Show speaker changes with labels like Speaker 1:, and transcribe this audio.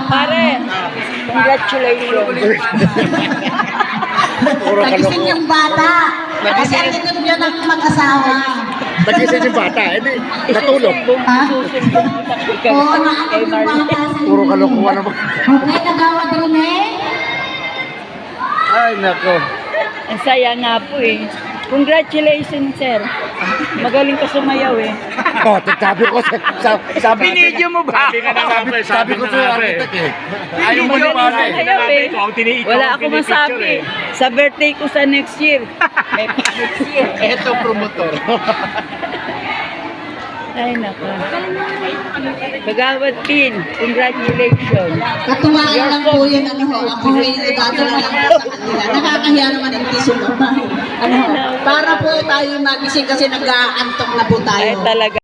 Speaker 1: Pare, congratulations.
Speaker 2: Nagising yung bata. Kasi ang likod yun ng mag-asawa.
Speaker 3: Nagising yung bata, hindi natulog.
Speaker 2: Ha? Oo, naanak yung bata.
Speaker 3: Puro kalokohan naman.
Speaker 2: Okay, nagawad rin eh.
Speaker 3: Ay, nako.
Speaker 1: Ang saya nga po eh. Congratulations, sir. Magaling ka sumayaw eh.
Speaker 3: Oh, sabi ko, sabi
Speaker 1: Binidyo mo ba?
Speaker 3: sabi ko sa architect eh.
Speaker 1: Ayaw mo na pare. Wala ako masabi. Sa birthday ko sa next year. Next year.
Speaker 3: Eto promotor.
Speaker 1: Ay, nako. Kagawad Pin, congratulations.
Speaker 2: Katuwaan lang po yun, ano ho. Ako ngayon dadala lang po sa kanila. Nakakahiya naman hindi sumama. Ano ho. Para po tayo magising kasi nag-aantok na po tayo.
Speaker 1: Ay, talaga.